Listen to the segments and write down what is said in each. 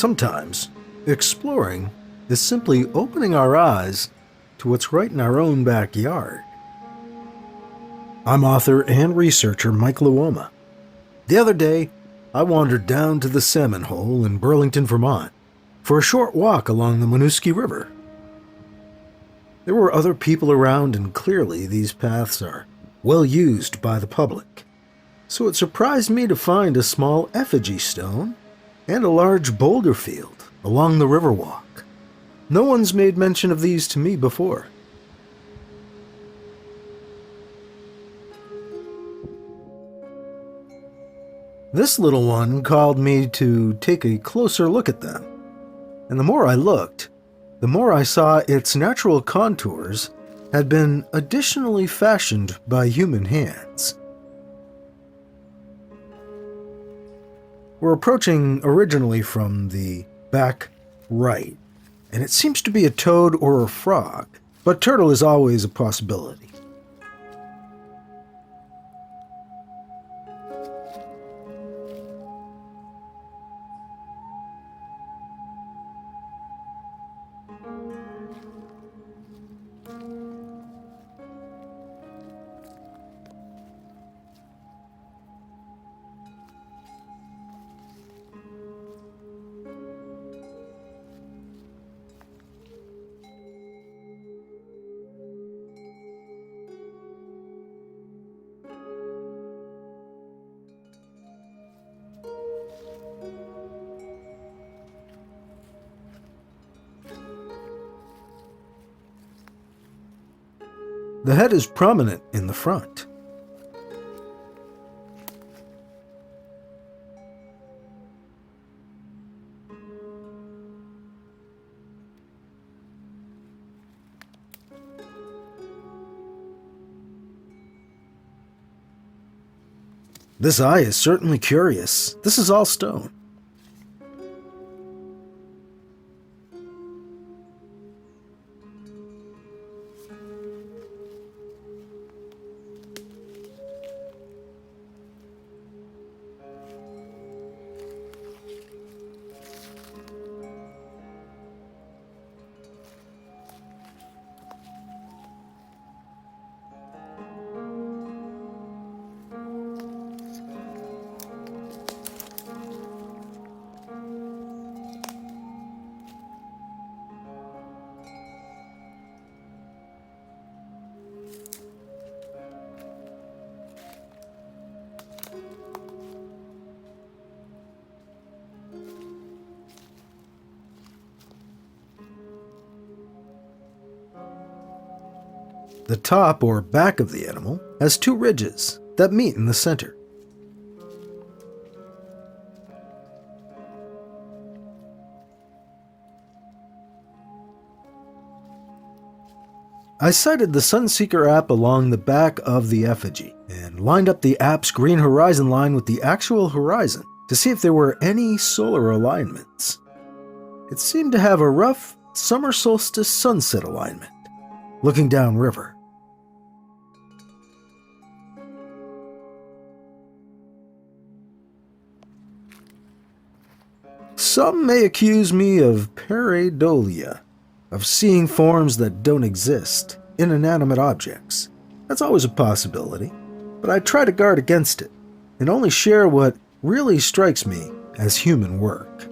Sometimes, exploring is simply opening our eyes to what's right in our own backyard. I'm author and researcher MacLeod. The other day, I wandered down to the Salmon Hole in Burlington, Vermont, for a short walk along the Winooski River. There were other people around, and clearly these paths are well used by the public. So it surprised me to find a small Effigy Stone and a large Boulder Field along the Riverwalk. No one's made mention of these to me before. This little one called me to take a closer look at them, and the more I looked, the more I saw its natural contours had been additionally fashioned by human hands. We're approaching originally from the back right, and it seems to be a toad or a frog, but turtle is always a possibility. The head is prominent in the front. This eye is certainly curious. This is all stone. The top or back of the animal has two ridges that meet in the center. I sighted the Sunseeker app along the back of the effigy and lined up the app's green horizon line with the actual horizon to see if there were any solar alignments. It seemed to have a rough summer solstice sunset alignment, looking downriver. Some may accuse me of pareidolia, of seeing forms that don't exist in inanimate objects. That's always a possibility, but I try to guard against it and only share what really strikes me as human work.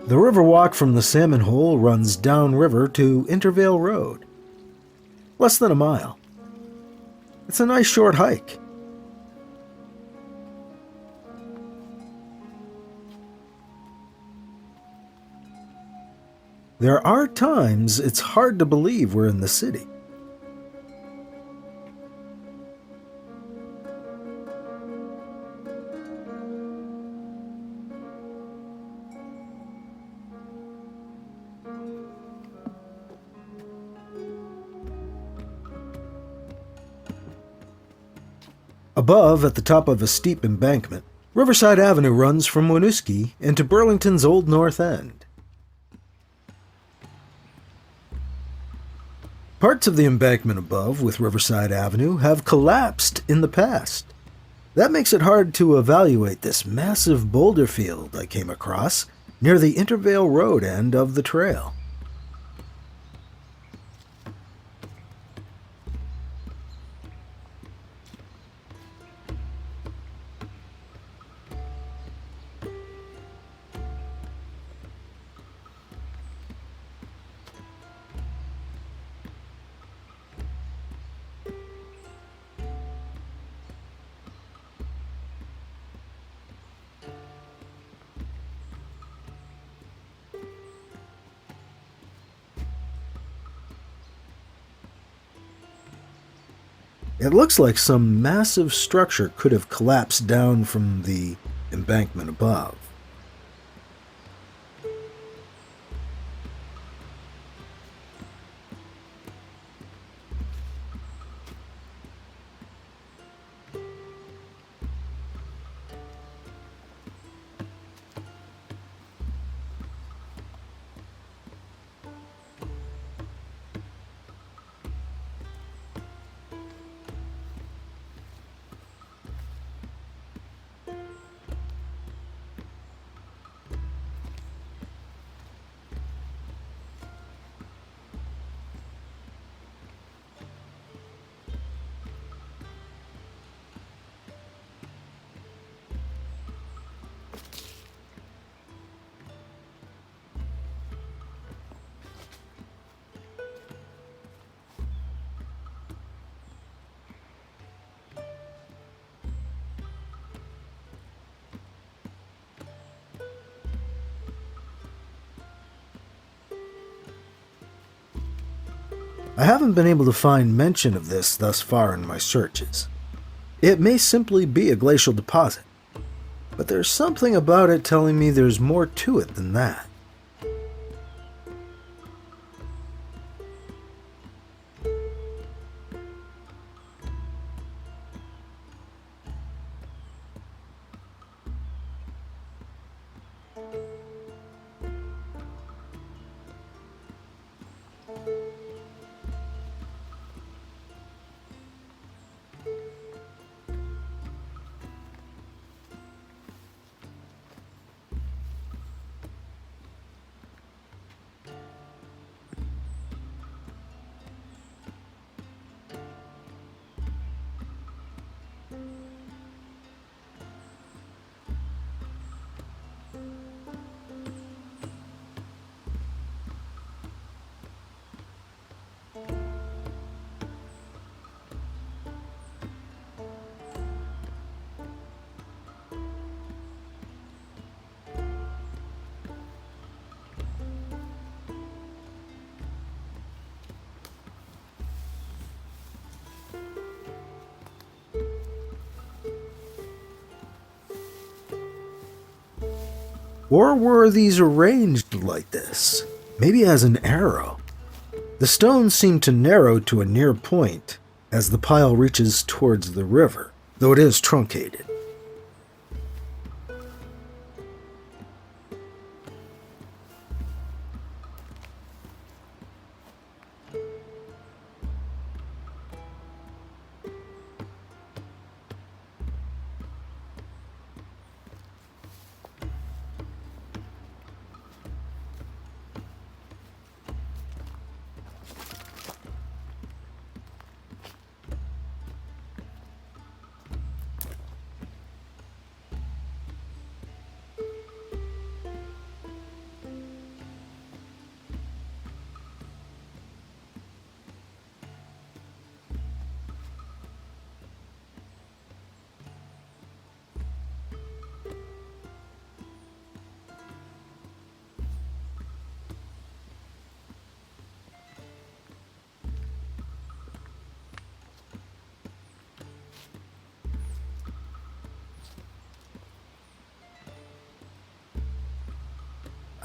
The Riverwalk from the Salmon Hole runs downriver to Intervale Road. Less than a mile. It's a nice short hike. There are times it's hard to believe we're in the city. Above, at the top of a steep embankment, Riverside Avenue runs from Winooski into Burlington's Old North End. Parts of the embankment above with Riverside Avenue have collapsed in the past. That makes it hard to evaluate this massive boulder field I came across near the Intervale Road end of the trail. It looks like some massive structure could have collapsed down from the embankment above. I haven't been able to find mention of this thus far in my searches. It may simply be a glacial deposit, but there's something about it telling me there's more to it than that. Or were these arranged like this? Maybe as an arrow. The stones seem to narrow to a near point as the pile reaches towards the river, though it is truncated.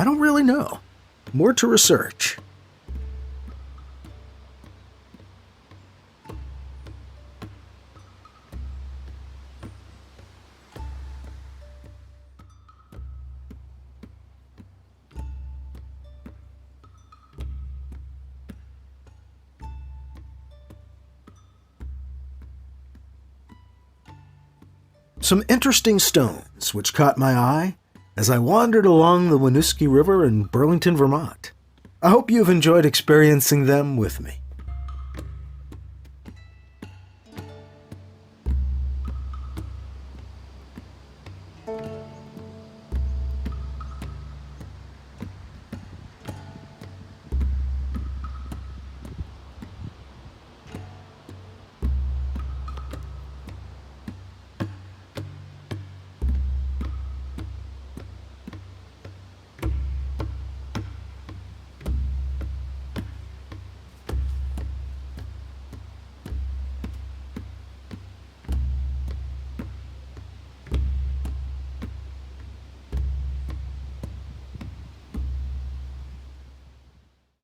I don't really know. More to research. some interesting stones which caught my eye as I wandered along the Winooski River in Burlington, Vermont. I hope you've enjoyed experiencing them with me.